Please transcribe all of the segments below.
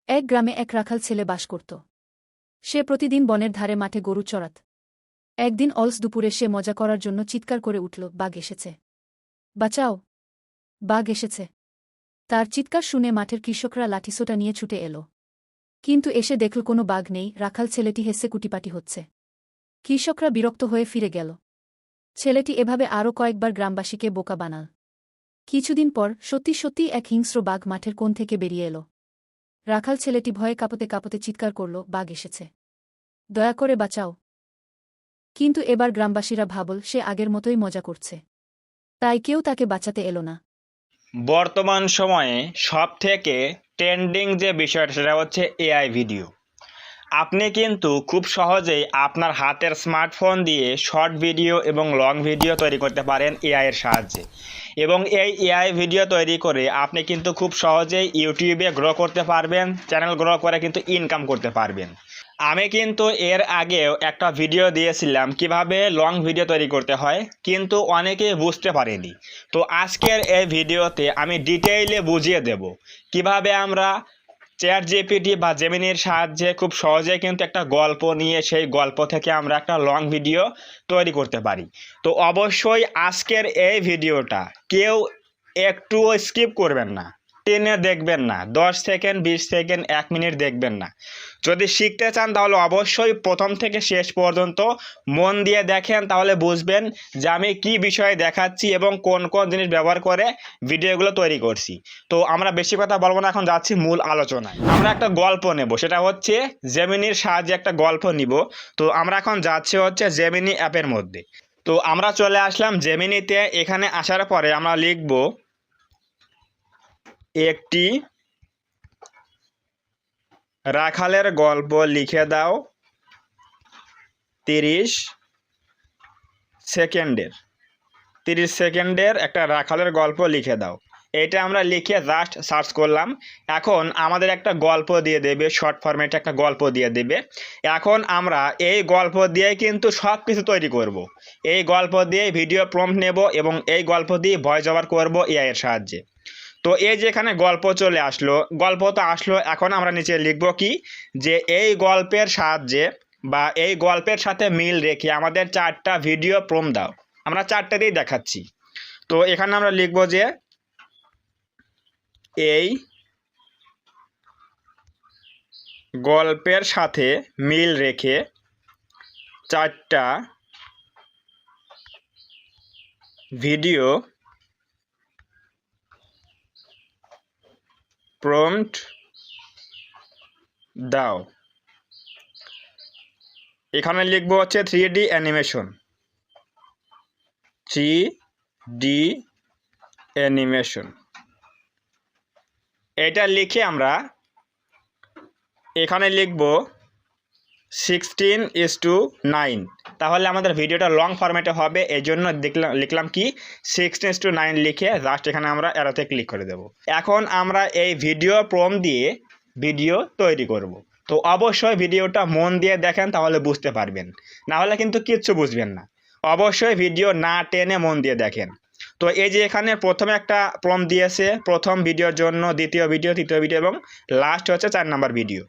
এক গ্রামে এক রাখাল ছেলে বাস করত। সে প্রতিদিন বনের ধারে মাঠে গরু চড়াত। একদিন অলস দুপুরে সে মজা করার জন্য চিৎকার করে উঠল, বাঘ এসেছে, বাঁচাও, বাঘ এসেছে। তার চিৎকার শুনে মাঠের কৃষকরা লাঠিসোঁটা নিয়ে ছুটে এল। কিন্তু এসে দেখল কোনো বাঘ নেই, রাখাল ছেলেটি হেসে কুটিপাটি হচ্ছে। কৃষকরা বিরক্ত হয়ে ফিরে গেল। ছেলেটি এভাবে আরও কয়েকবার গ্রামবাসীকে বোকা বানাল। কিছুদিন পর সত্যি সত্যি এক হিংস্র বাঘ মাঠের কোণ থেকে বেরিয়ে এল। রাখাল ছেলেটি ভয়ে কাঁপতে কাঁপতে চিৎকার করল, বাঘ এসেছে, দয়া করে বাঁচাও। কিন্তু এবার গ্রামবাসীরা ভাবল সে আগের মতোই মজা করছে, তাই কেউ তাকে বাঁচাতে এলো না। বর্তমান সময়ে সবথেকে ট্রেন্ডিং যে বিষয়টা সেটা হচ্ছে এআই ভিডিও। আপনি কিন্তু খুব সহজেই আপনার হাতের স্মার্টফোন দিয়ে শর্ট ভিডিও এবং লং ভিডিও তৈরি করতে পারেন এআই এর সাহায্যে। এবং এই এআই ভিডিও তৈরি করে আপনি কিন্তু খুব সহজেই ইউটিউবে গ্রো করতে পারবেন, চ্যানেল গ্রো করে কিন্তু ইনকাম করতে পারবেন। আমি কিন্তু এর আগেও একটা ভিডিও দিয়েছিলাম কিভাবে লং ভিডিও তৈরি করতে হয়, কিন্তু অনেকেই বুঝতে পারেনি। তো আজকের এই ভিডিওতে আমি ডিটেইলে বুঝিয়ে দেব কিভাবে আমরা চ্যাট জিপিটি বা জেমিনির সাহায্যে খুব সহজে কিন্তু একটা গল্প নিয়ে সেই গল্প থেকে আমরা একটা লং ভিডিও তৈরি করতে পারি। তো অবশ্যই আজকের এই ভিডিওটা কেউ একটুও স্কিপ করবেন না, টেনে দেখবেন না, 10 সেকেন্ড 20 সেকেন্ড 1 মিনিট দেখবেন না। যদি শিখতে চান তাহলে অবশ্যই প্রথম থেকে শেষ পর্যন্ত মন দিয়ে দেখেন, তাহলে বুঝবেন যে আমি কি বিষয়ে দেখাচ্ছি এবং কোন কোন জিনিস ব্যবহার করে ভিডিওগুলো তৈরি করছি। তো আমরা বেশি কথা বলবো না, এখন যাচ্ছি মূল আলোচনায়। আমরা একটা গল্প নেব, সেটা হচ্ছে জেমিনির সাহায্যে একটা গল্প নিব। তো আমরা এখন যাচ্ছি হচ্ছে জেমিনি অ্যাপের মধ্যে। তো আমরা চলে আসলাম জেমিনিতে। এখানে আসার পরে আমরা লিখব একটি রাখালের গল্প লিখে দাও 30 সেকেন্ডের। 30 সেকেন্ডের একটা রাখালের গল্প লিখে দাও। এটা আমরা লিখে জাস্ট সার্চ করলাম। এখন আমাদের একটা গল্প দিয়ে দেবে, শর্ট ফরম্যাটে একটা গল্প দিয়ে দেবে। এখন আমরা এই গল্প দিয়ে কিন্তু সব কিছু তৈরি করব। এই গল্প দিয়ে ভিডিও প্রম্পট নেব এবং এই গল্প দিয়ে ভয়েস ওভার করব এআই এর সাহায্যে। তো এই যে এখানে গল্প চলে আসলো, গল্প তো আসলো। এখন আমরা নিচে লিখব কি, যে এই গল্পের সাহায্যে বা এই গল্পের সাথে মিল রেখে আমাদের 4টা ভিডিও প্রম্পট দাও। আমরা 4টাতেই দেখাচ্ছি। তো এখানে আমরা লিখব যে এই গল্পের সাথে মিল রেখে 4টা ভিডিও প্রম্পট দাও। এখানে লিখব হচ্ছে 3D অ্যানিমেশন, 3D অ্যানিমেশন। এটা লিখে আমরা এখানে লিখব 16:9। তাহলে আমাদের ভিডিওটা লং ফরম্যাটে হবে, এই জন্য লিখলাম কি 16:9 লিখে জাস্ট এখানে আমরা অ্যারোতে ক্লিক করে দেব। এখন আমরা এই ভিডিও প্রম্পট দিয়ে ভিডিও তৈরি করব। তো অবশ্যই ভিডিওটা মন দিয়ে দেখেন, তাহলে বুঝতে পারবেন, না হলে কিন্তু কিচ্ছু বুঝবেন না। অবশ্যই ভিডিও না টেনে মন দিয়ে দেখেন। তো এই যে এখানে প্রথমে একটা প্রম্পট দিয়েছে, প্রথম ভিডিওর জন্য, দ্বিতীয় ভিডিও, তৃতীয় ভিডিও এবং লাস্ট হচ্ছে 4 নাম্বার ভিডিও।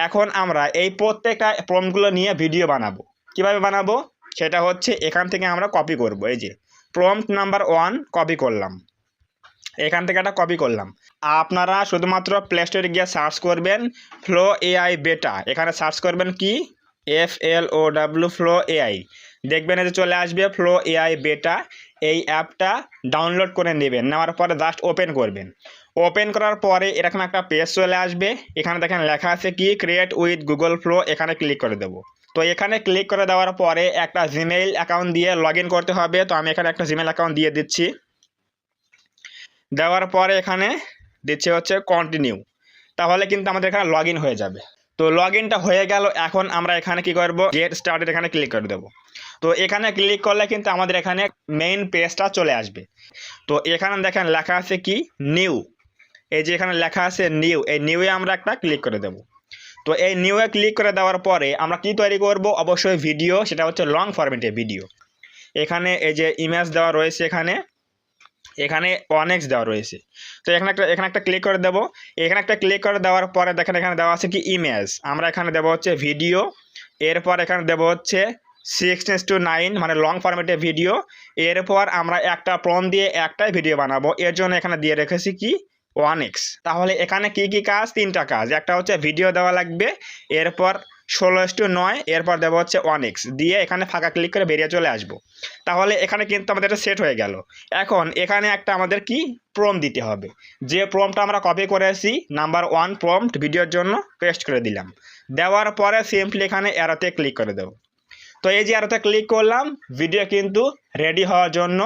এখন আমরা এই প্রত্যেকটা প্রম্পটগুলো নিয়ে ভিডিও বানাবো। কিভাবে বানাবো সেটা হচ্ছে এখান থেকে আমরা কপি করব। এই যে প্রম্পট নাম্বার 1 কপি করলাম, এখান থেকে একটা কপি করলাম। আপনারা শুধুমাত্র প্লে স্টোরে গিয়ে সার্চ করবেন ফ্লো এআই বেটা। এখানে সার্চ করবেন কি FLOW ফ্লো এআই, দেখবেন এই যে চলে আসবে ফ্লো এআই বেটা। এই অ্যাপটা ডাউনলোড করে নেবেন, নেওয়ার পরে জাস্ট ওপেন করবেন। ওপেন করার পরে এরকম একটা পেজ চলে আসবে। এখানে দেখেন লেখা আছে কি ক্রিয়েট উইথ গুগল ফ্লো, এখানে ক্লিক করে দেবো। তো এখানে ক্লিক করে দেওয়ার পরে একটা জিমেইল অ্যাকাউন্ট দিয়ে লগ ইন করতে হবে। তো আমি এখানে একটা জিমেইল অ্যাকাউন্ট দিয়ে দিচ্ছি। দেওয়ার পরে এখানে দিচ্ছে হচ্ছে কন্টিনিউ, তাহলে কিন্তু আমাদের এখানে লগ ইন হয়ে যাবে। তো লগ ইনটা হয়ে গেল। এখন আমরা এখানে কি করব, গেট স্টার্টেড এখানে ক্লিক করে দেবো। তো এখানে ক্লিক করলে কিন্তু আমাদের এখানে মেইন পেজটা চলে আসবে। তো এখানে দেখেন লেখা আছে কি নিউ, এই যে এখানে লেখা আছে নিউ, এই নিউয়ে আমরা একটা ক্লিক করে দেব। তো এই নিউয়ে ক্লিক করে দেওয়ার পরে আমরা কি তৈরি করব, অবশ্যই ভিডিও, সেটা হচ্ছে লং ফরম্যাটে ভিডিও। এখানে এই যে ইমেজ দেওয়া রয়েছে, এখানে এখানে অনেক্স দেওয়া রয়েছে। তো এখানে একটা ক্লিক করে দেবো। এখানে একটা ক্লিক করে দেওয়ার পরে দেখেন এখানে দেওয়া আছে কি ইমেজ, আমরা এখানে দেবো হচ্ছে ভিডিও। এরপর এখানে দেবো হচ্ছে 6:9 মানে লং ফরম্যাটে ভিডিও। এরপর আমরা একটা প্রম্পট দিয়ে একটাই ভিডিও বানাবো, এর জন্য এখানে দিয়ে রেখেছি কি 1x। তাহলে এখানে কি কি কাজ, তিনটা কাজ। একটা হচ্ছে ভিডিও দেওয়া লাগবে, এরপর 16:9, এরপর দেবো হচ্ছে 1x দিয়ে এখানে ফাঁকা ক্লিক করে বেরিয়ে চলে আসবো। তাহলে এখানে কিন্তু আমাদের এটা সেট হয়ে গেল। এখন এখানে একটা আমাদের কি প্রম্পট দিতে হবে। যে প্রম্পটটা আমরা কপি করেছি নাম্বার 1 প্রম্পট ভিডিওর জন্য পেস্ট করে দিলাম। দেওয়ার পরে সিম্পলি এখানে অ্যারোতে ক্লিক করে দেবো। তো এই যে অ্যারোতে ক্লিক করলাম, ভিডিও কিন্তু রেডি হওয়ার জন্য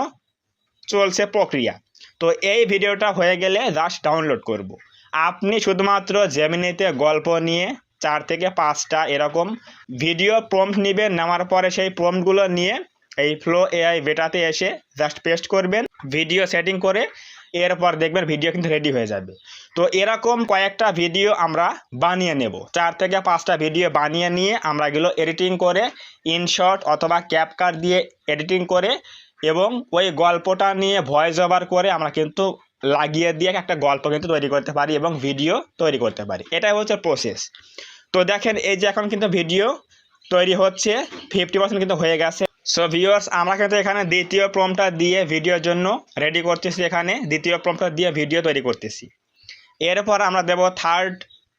চলছে প্রক্রিয়া। তো এই ভিডিওটা হয়ে গেলে জাস্ট ডাউনলোড করব। আপনি শুধুমাত্র জেমিনিতে গল্প নিয়ে 4 থেকে 5টা এরকম ভিডিও প্রম্পট নেবেন, নেওয়ার পরে সেই প্রম্পটগুলো নিয়ে এই ফ্লো এআই বেটাতে এসে জাস্ট পেস্ট করবেন ভিডিও সেটিং করে, এরপর দেখবেন ভিডিও কিন্তু রেডি হয়ে যাবে। তো এরকম কয়েকটা ভিডিও আমরা বানিয়ে নেব, 4 থেকে 5টা ভিডিও বানিয়ে নিয়ে আমরা এগুলো এডিটিং করে ইনশট অথবা ক্যাপকাট দিয়ে এডিটিং করে এবং ওই গল্পটা নিয়ে ভয়েস ওভার করে আমরা কিন্তু লাগিয়ে দিয়ে একটা গল্প কিন্তু তৈরি করতে পারি এবং ভিডিও তৈরি করতে পারি। এটাই হচ্ছে প্রসেস। তো দেখেন এই যে এখন কিন্তু ভিডিও তৈরি হচ্ছে, 50% কিন্তু হয়ে গেছে। সো ভিউয়ার্স, আমরা কিন্তু এখানে দ্বিতীয় প্রম্পটটা দিয়ে ভিডিওর জন্য রেডি করতেছি, এখানে দ্বিতীয় প্রম্পটটা দিয়ে ভিডিও তৈরি করতেছি। এরপর আমরা দেব থার্ড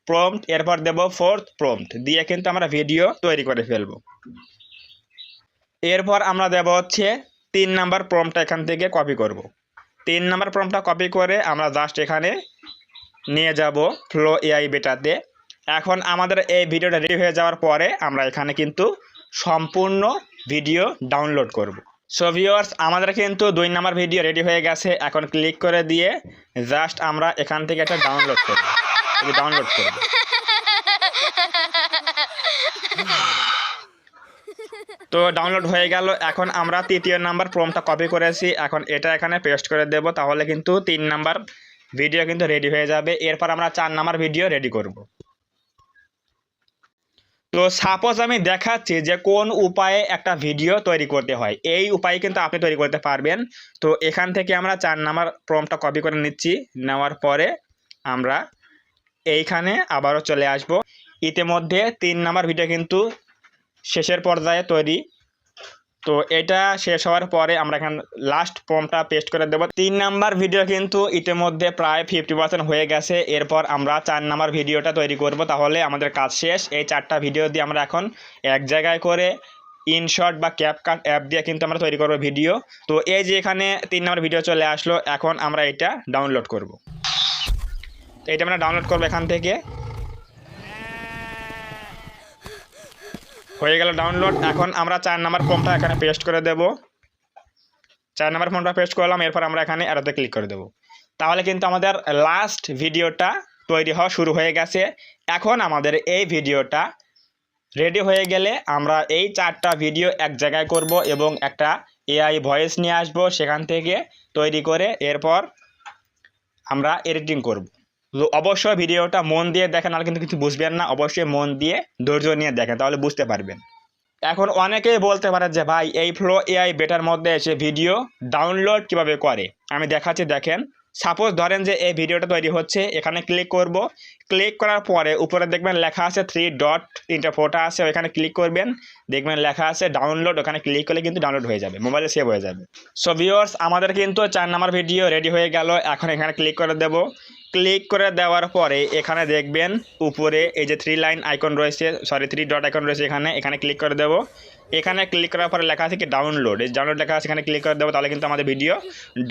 প্রম্পট, এরপর দেব ফোর্থ প্রম্পট দিয়ে কিন্তু আমরা ভিডিও তৈরি করে ফেলবো। এরপর আমরা দেব হচ্ছে 3 নাম্বার প্রম্পটটা এখান থেকে কপি করব। 3 নাম্বার প্রম্পটটা কপি করে আমরা জাস্ট এখানে নিয়ে যাব ফ্লো এআই বেটাতে। এখন আমাদের এই ভিডিওটা রেডি হয়ে যাওয়ার পরে আমরা এখানে কিন্তু সম্পূর্ণ ভিডিও ডাউনলোড করব। সো ভিউয়ার্স, আমাদের কিন্তু 2 নাম্বার ভিডিও রেডি হয়ে গেছে। এখন ক্লিক করে দিয়ে জাস্ট আমরা এখান থেকে একটা ডাউনলোড করব, ডাউনলোড করব। তো ডাউনলোড হয়ে গেল। এখন আমরা 3য় নাম্বার প্রম্পটটা কপি করেছি, এখন এটা এখানে পেস্ট করে দেব। তাহলে কিন্তু 3 নাম্বার ভিডিও কিন্তু রেডি হয়ে যাবে। এরপর আমরা 4 নাম্বার ভিডিও রেডি করব। তো সাপোজ আমি দেখাচ্ছি যে কোন উপায়ে একটা ভিডিও তৈরি করতে হয়, এই উপায়ে কিন্তু আপনি তৈরি করতে পারবেন। তো এখান থেকে আমরা 4 নাম্বার প্রম্পটটা কপি করে নিচ্ছি, নেওয়ার পরে আমরা এইখানে আবারও চলে আসব। ইতিমধ্যে 3 নাম্বার ভিডিও কিন্তু শেষের পর্যায়ে তৈরি। তো এটা শেষ হওয়ার পরে আমরা এখানে লাস্ট প্রম্পটটা পেস্ট করে দেব। 3 নাম্বার ভিডিও কিন্তু ইতিমধ্যে প্রায় 50% হয়ে গেছে। এরপর আমরা 4 নাম্বার ভিডিওটা তৈরি করব, তাহলে আমাদের কাজ শেষ। এই 4টা ভিডিও দিয়ে আমরা এখন এক জায়গায় করে ইনশট বা ক্যাপকাট অ্যাপ দিয়ে কিন্তু আমরা তৈরি করব ভিডিও। তো এই যে এখানে 3 নাম্বার ভিডিও চলে আসলো, এখন আমরা এটা ডাউনলোড করব। এটা আমরা ডাউনলোড করব এখান থেকে। হয়ে গেল ডাউনলোড। এখন আমরা 4 নাম্বার প্রম্পটটা এখানে পেস্ট করে দেব। 4 নাম্বার প্রম্পটটা পেস্ট করলাম, এরপর আমরা এখানে অ্যারোতে ক্লিক করে দেব। তাহলে কিন্তু আমাদের লাস্ট ভিডিওটা তৈরি হওয়া শুরু হয়ে গেছে। এখন আমাদের এই ভিডিওটা রেডি হয়ে গেলে আমরা এই 4টা ভিডিও এক জায়গায় করব এবং একটা এআই ভয়েস নিয়ে আসব, সেখান থেকে তৈরি করে এরপর আমরা এডিটিং করব। তো অবশ্যই ভিডিওটা মন দিয়ে দেখেন, নাহলে কিন্তু কিছু বুঝবেন না। অবশ্যই মন দিয়ে ধৈর্য নিয়ে দেখেন, তাহলে বুঝতে পারবেন। এখন অনেকেই বলতে পারে যে ভাই এই ফ্লো এআই বেটার মধ্যে এসে ভিডিও ডাউনলোড কিভাবে করে, আমি দেখাচ্ছি। দেখেন, সাপোজ ধরেন যে এই ভিডিওটা তৈরি হচ্ছে, এখানে ক্লিক করব। ক্লিক করার পরে উপরে দেখবেন লেখা আছে 3 ডট, 3টা ফোটা আছে, ওইখানে ক্লিক করবেন, দেখবেন লেখা আছে ডাউনলোড। ওখানে ক্লিক করলে কিন্তু ডাউনলোড হয়ে যাবে, মোবাইলে সেভ হয়ে যাবে। সো ভিউয়ার্স, আমাদের কিন্তু 4 নাম্বার ভিডিও রেডি হয়ে গেল। এখন এখানে ক্লিক করে দেব। ক্লিক করে দেওয়ার পরে এখানে দেখবেন উপরে এই যে 3 লাইন আইকন রয়েছে, 3 ডট আইকন রয়েছে, এখানে ক্লিক করে দেব। এখানে ক্লিক করার পরে লেখা আছে কি ডাউনলোড, এই ডাউনলোড লেখা আছে, এখানে ক্লিক করে দেবো। তাহলে কিন্তু আমাদের ভিডিও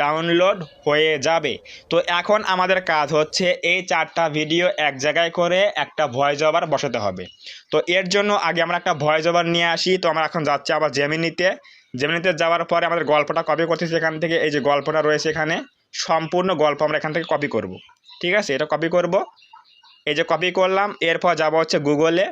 ডাউনলোড হয়ে যাবে। তো এখন আমাদের কাজ হচ্ছে এই 4টা ভিডিও এক জায়গায় করে একটা ভয়েস ওভার বসাতে হবে। তো এর জন্য আগে আমরা একটা ভয়েস ওভার নিয়ে আসি। তো আমরা এখন যাচ্ছি আবার জেমিনিতে যাওয়ার পরে আমাদের গল্পটা কপি করতেছি। এখান থেকে এই যে গল্পটা রয়েছে, এখানে সম্পূর্ণ গল্প আমরা এখান থেকে কপি করব। ঠিক আছে, এটা কপি করব। এই যে কপি করলাম, এরপর যাব হচ্ছে গুগলে।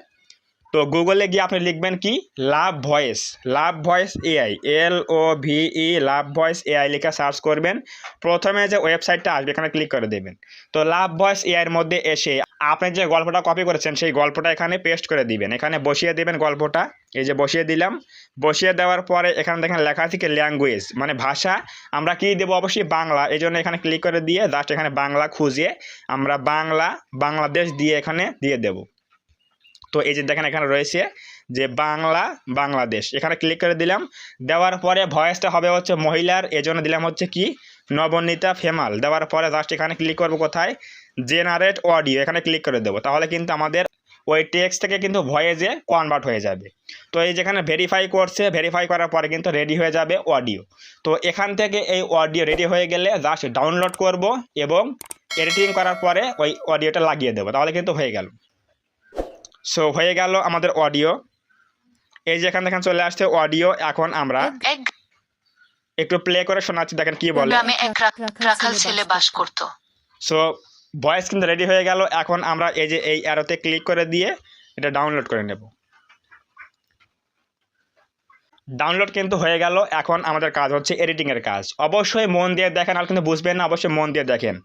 তো গুগলে গিয়ে আপনি লিখবেন কি লাভ ভয়েস এআই, LOVE লাভ ভয়েস এআই লিখে সার্চ করবেন। প্রথমে যে ওয়েবসাইটটা আসবে এখানে ক্লিক করে দেবেন। তো লাভ ভয়েস এআইয়ের মধ্যে এসে আপনি যে গল্পটা কপি করেছেন সেই গল্পটা এখানে পেস্ট করে দিবেন, এখানে বসিয়ে দেবেন গল্পটা। এই যে বসিয়ে দিলাম, বসিয়ে দেওয়ার পরে এখানে দেখেন লেখা আছে কি ল্যাঙ্গুয়েজ, মানে ভাষা আমরা কি দেবো, অবশ্যই বাংলা। এই জন্য এখানে ক্লিক করে দিয়ে জাস্ট এখানে বাংলা খুঁজে আমরা বাংলাদেশ দিয়ে এখানে দিয়ে দেব। তো এই যে দেখেন এখানে রয়েছে যে বাংলাদেশ, এখানে ক্লিক করে দিলাম। দেওয়ার পরে ভয়েসটা হবে হচ্ছে মহিলার, এজন্য দিলাম হচ্ছে কি নবনীতা ফেমাল। দেওয়ার পরে জাস্ট এখানে ক্লিক করব কোথায়, জেনারেট অডিও, এখানে ক্লিক করে দেবো। তাহলে কিন্তু আমাদের ওই টেক্সট থেকে কিন্তু ভয়েসে কনভার্ট হয়ে যাবে। তো এই যেখানে ভেরিফাই করছে, ভেরিফাই করার পরে কিন্তু রেডি হয়ে যাবে অডিও। তো এখান থেকে এই অডিও রেডি হয়ে গেলে জাস্ট ডাউনলোড করব এবং এডিটিং করার পরে ওই অডিওটা লাগিয়ে দেবো, তাহলে কিন্তু হয়ে গেল। সো হয়ে গেল আমাদের অডিও। এই যে এখান থেকে চলে আসছে অডিও। এখন আমরা একটু প্লে করে শোনাচ্ছি, দেখেন কি বলে। গ্রামে এক রাখাল ছেলে বাস করত। সো ভয়েস কিন্তু রেডি হয়ে গেল। এখন আমরা এই যে এই অ্যারোতে ক্লিক করে দিয়ে এটা ডাউনলোড করে নেব। ডাউনলোড কিন্তু হয়ে গেল। এখন আমাদের কাজ হচ্ছে এডিটিংয়ের কাজ। অবশ্যই মন দিয়ে দেখেন, আর কিন্তু বুঝবেন না, অবশ্যই মন দিয়ে দেখেন।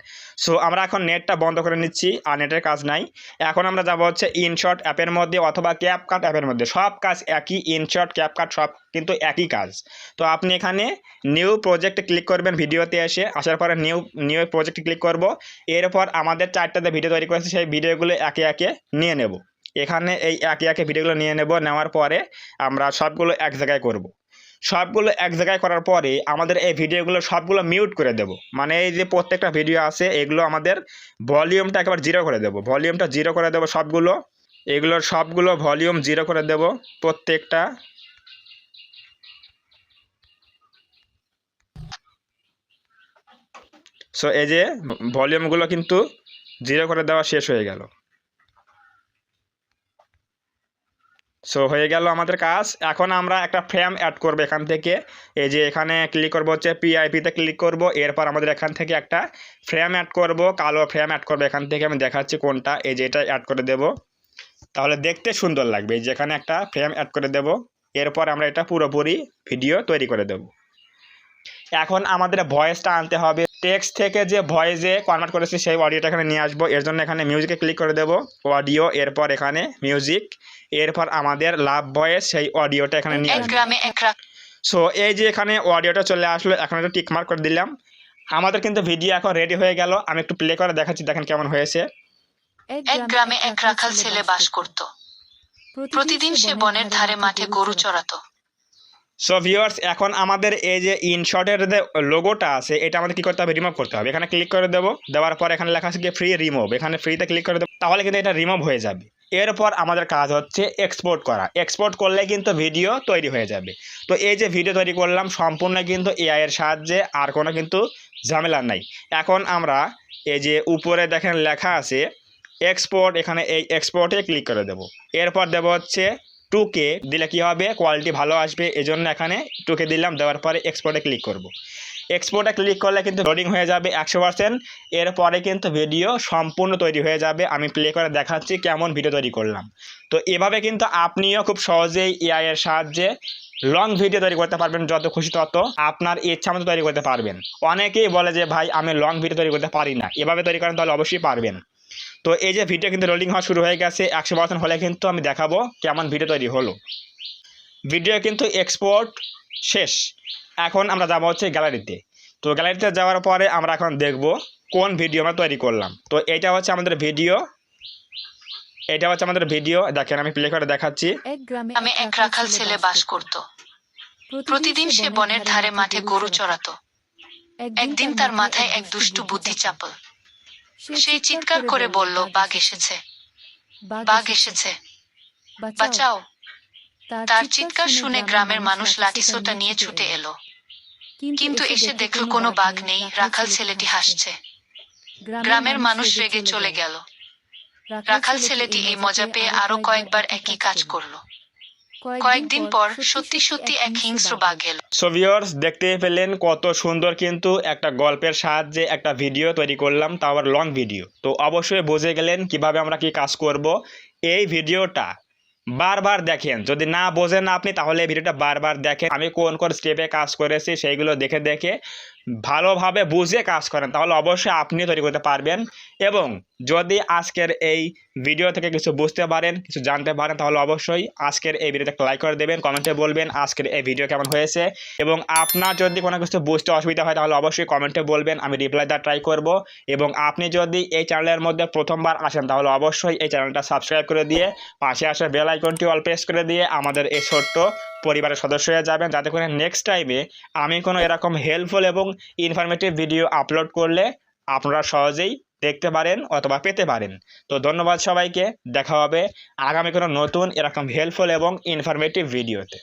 সো আমরা এখন নেটটা বন্ধ করে নিচ্ছি, আর নেটের কাজ নাই। এখন আমরা যাব হচ্ছে ইনশট অ্যাপের মধ্যে অথবা ক্যাপকাট অ্যাপের মধ্যে, সব কাজ একই, ইনশট ক্যাপকাট সব কিন্তু একই কাজ। তো আপনি এখানে নিউ প্রজেক্টে ক্লিক করবেন, ভিডিওতে আসার পরে নিউ প্রজেক্টে ক্লিক করব। এরপর আমাদের 4টাতে ভিডিও তৈরি করেছে, সেই ভিডিওগুলো একে একে নিয়ে নেব। এখানে এই একে একে ভিডিওগুলো নিয়ে নেব। নেওয়ার পরে আমরা সবগুলো এক জায়গায় করব। সবগুলো এক জায়গায় করার পরে আমাদের এই ভিডিওগুলো সবগুলো মিউট করে দেব। মানে এই যে প্রত্যেকটা ভিডিও আছে এগুলো আমাদের ভলিউমটা একেবারে 0 করে দেব, ভলিউমটা 0 করে দেব সবগুলো। এগুলোর সবগুলো ভলিউম 0 করে দেব প্রত্যেকটা। সো এই যে ভলিউমগুলো কিন্তু 0 করে দেওয়া শেষ হয়ে গেল। সো হয়ে গেল আমাদের কাজ। এখন আমরা একটা ফ্রেম অ্যাড করব এখান থেকে। এই যে এখানে ক্লিক করব হচ্ছে পিআইপিতে ক্লিক করব। এরপর আমাদের এখান থেকে একটা ফ্রেম অ্যাড করব, কালো ফ্রেম অ্যাড করব। এখান থেকে আমি দেখাচ্ছি কোনটা, এই যে এটা অ্যাড করে দেব, তাহলে দেখতে সুন্দর লাগবে। এই যে এখানে একটা ফ্রেম অ্যাড করে দেব। এরপর আমরা এটা পুরোপুরি ভিডিও তৈরি করে দেব। এখন আমাদের ভয়েসটা আনতে হবে। টেক্সট থেকে যে ভয়েসে কনভার্ট করেছি সেই অডিওটা এখানে নিয়ে আসবো। এর জন্য এখানে মিউজিকে ক্লিক করে দেব, অডিও, এরপর এখানে মিউজিক, এরপর আমাদের লাভ ভয়েস সেই অডিওটা এখানে নিয়ে আসবো। সো এই যে এখানে অডিওটা চলে আসলো, এখন একটা টিক মার্ক করে দিলাম। আমাদের কিন্তু ভিডিও এখন রেডি হয়ে গেল। আমি একটু প্লে করে দেখাচ্ছি, দেখেন কেমন হয়েছে। এক গ্রামে এক রাখাল ছেলে বাস করত। প্রতিদিন সে বনের ধারে মাঠে গরু চড়াতো। সো ভিউয়ার্স, এখন আমাদের এই যে ইনশটের যে লোগোটা আছে এটা আমাদের কি করতে হবে, রিমুভ করতে হবে। এখানে ক্লিক করে দেবো, দেওয়ার পর এখানে লেখা আছে কি ফ্রি রিমুভ, এখানে ফ্রিতে ক্লিক করে দেবো, তাহলে কিন্তু এটা রিমুভ হয়ে যাবে। এরপর আমাদের কাজ হচ্ছে এক্সপোর্ট করা। এক্সপোর্ট করলে কিন্তু ভিডিও তৈরি হয়ে যাবে। তো এই যে ভিডিও তৈরি করলাম সম্পূর্ণ কিন্তু এআই এর সাহায্যে, আর কোনো কিন্তু ঝামেলা নাই। এখন আমরা এই যে উপরে দেখেন লেখা আছে এক্সপোর্ট, এখানে এই এক্সপোর্টে ক্লিক করে দেবো। এরপর দেবো হচ্ছে 2K, দিলে কি হবে, কোয়ালিটি ভালো আসবে, এজন্য এখানে 2K দিলাম। দেওয়ার পরে এক্সপোর্টে ক্লিক করব। এক্সপোর্টে ক্লিক করলে কিন্তু লোডিং হয়ে যাবে 100%। এরপরে কিন্তু ভিডিও সম্পূর্ণ তৈরি হয়ে যাবে। আমি প্লে করে দেখাচ্ছি কেমন ভিডিও তৈরি করলাম। তো এভাবে কিন্তু আপনিও খুব সহজেই এআই এর সাহায্যে লং ভিডিও তৈরি করতে পারবেন, যত খুশি তত আপনার ইচ্ছা মতো তৈরি করতে পারবেন। অনেকেই বলে যে ভাই আমি লং ভিডিও তৈরি করতে পারি না, এভাবে তৈরি করেন তাহলে অবশ্যই পারবেন। তো এই যে ভিডিও কিন্তু রোলিং হওয়া শুরু হয়ে গেছে, 100% হলে কিন্তু আমি দেখাবো কেমন ভিডিও তৈরি হলো। ভিডিও কিন্তু এক্সপোর্ট শেষ। এখন আমরা যাবো হচ্ছে গ্যালারিতে। তো গ্যালারিতে যাওয়ার পরে আমরা এখন দেখব কোন ভিডিও আমরা তৈরি করলাম। তো এটা হচ্ছে আমাদের ভিডিও, এটা হচ্ছে আমাদের ভিডিও। দেখেন আমি প্লে করে দেখাচ্ছি। গ্রামে এক রাখাল ছেলে বাস করত। প্রতিদিন সে বনের ধারে মাঠে গরু চড়াতো। একদিন তার মাথায় এক দুষ্টু বুদ্ধি চাপল। সেই চিৎকার করে বলল, বাঘ এসেছে, বাঘ এসেছে, বাঁচাও। তার চিৎকার শুনে গ্রামের মানুষ লাঠিসোঁটা নিয়ে ছুটে এলো। কিন্তু এসে দেখল কোনো বাঘ নেই, রাখাল ছেলেটি হাসছে। গ্রামের মানুষ রেগে চলে গেল। রাখাল ছেলেটি এই মজা পেয়ে আরো কয়েকবার একই কাজ করলো। কয়েকদিন পর সত্যি সত্যি এক হিংস্র বাঘ এলো। সো ভিউয়ার্স, দেখতে পেলেন কত সুন্দর কিন্তু একটা গল্পের সাহায্যে একটা ভিডিও তৈরি করলাম, তাও আবার লং ভিডিও। তো অবশ্যই বুঝে গেলেন কিভাবে আমরা কি কাজ করব। এই ভিডিওটা বারবার দেখেন। যদি না বোঝেন আপনি তাহলে এই ভিডিওটা বারবার দেখেন। আমি কোন কোন স্টেপে কাজ করেছি সেইগুলো দেখে দেখে ভালোভাবে বুঝে কাজ করেন, তাহলে অবশ্যই আপনিও তৈরি করতে পারবেন। এবং যদি আজকের এই ভিডিও থেকে কিছু বুঝতে পারেন, কিছু জানতে পারেন, তাহলে অবশ্যই আজকের এই ভিডিওতে একটা লাইক করে দেবেন, কমেন্টে বলবেন আজকের এই ভিডিও কেমন হয়েছে। এবং আপনার যদি কোনো কিছু বুঝতে অসুবিধা হয় তাহলে অবশ্যই কমেন্টে বলবেন, আমি রিপ্লাই দেওয়ার ট্রাই করব। এবং আপনি যদি এই চ্যানেলের মধ্যে প্রথমবার আসেন তাহলে অবশ্যই এই চ্যানেলটা সাবস্ক্রাইব করে দিয়ে পাশে আসা বেল আইকনটি অল প্রেস করে দিয়ে আমাদের এই ছোট্ট পরিবারের সদস্য হয়ে যাবেন, যাতে করে নেক্সট টাইমে আমি কোনো এরকম হেল্পফুল এবং ইনফরমেটিভ ভিডিও আপলোড করলে আপনারা সহজেই দেখতে পারেন অথবা পেতে পারেন। তো ধন্যবাদ সবাইকে, দেখা হবে আগামী কোনো নতুন এরকম হেল্পফুল এবং ইনফরমেটিভ ভিডিওতে।